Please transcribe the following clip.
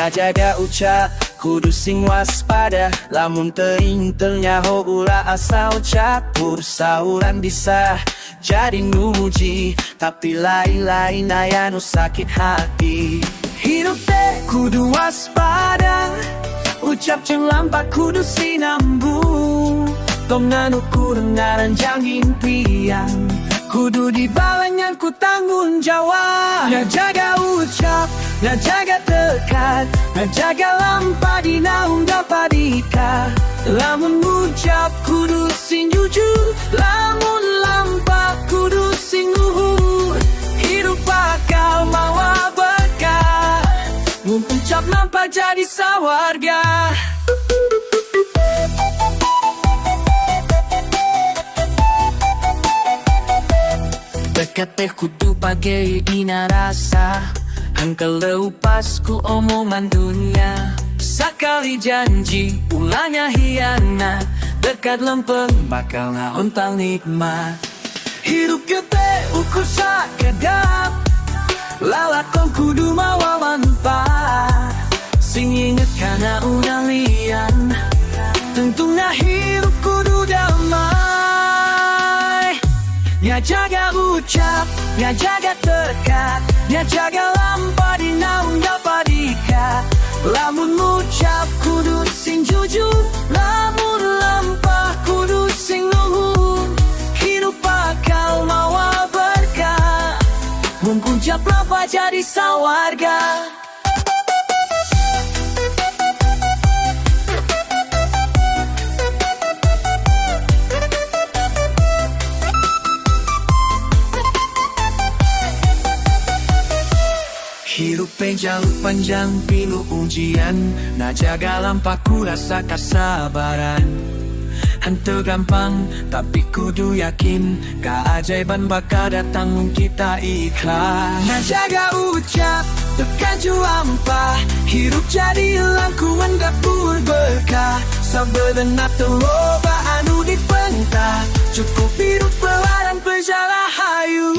jaga ucap, kudu sing waspada. Lamun teuing ternyaho ulah asal campur. Sauran bisa jadi nuji, tapi lain-lain aya nu sakit hati. Hidup teh kudu waspada, ucap jeung lampa kudu sinambung. Tongna nu kudu ngaranjang impian, kudu dibalengan ku tanggung jawab. Ngajaga ucap, ngajaga tekat, ngajaga lampa di naung dapat ikat. Lamun ucap kudu sing jujur, lamun lampa kudu sing luhur. Hidup bakal mawa berkah, mun ucap lampa jadi sawarga. Dekat teh kudu pake ina rasa, angkel leupas ku omongan dunia. Sakali janji ulahnya hianat, dekat lempeng bakal ngaontal nikmat. Hidup kita ukur sakedap, lalakon kudu mawa manfaat. Sing inget kana unang lian, tentunya hidup kudu damai. Nya jaga ucap, nya jaga tekat, nya jaga lampa di naung dapat ikat. Lamun ucap kudu sing jujur, lamun lampa kudu sing luhur. Hidup bakal mawa berkah, mun ucap lampa jadi sawarga. Hidup jalur panjang pilu ujian, na jaga lampa ku rasa kesabaran. Henteu gampang tapi kudu yakin, keajaiban bakal datang mun kita ikhlas. Na jaga ucap, tekan ju lampa, hidup jadi langkungan dapur berkah. Sabeuna teu loba anu dipentah, cukup hidup pelaran berjalan hayu.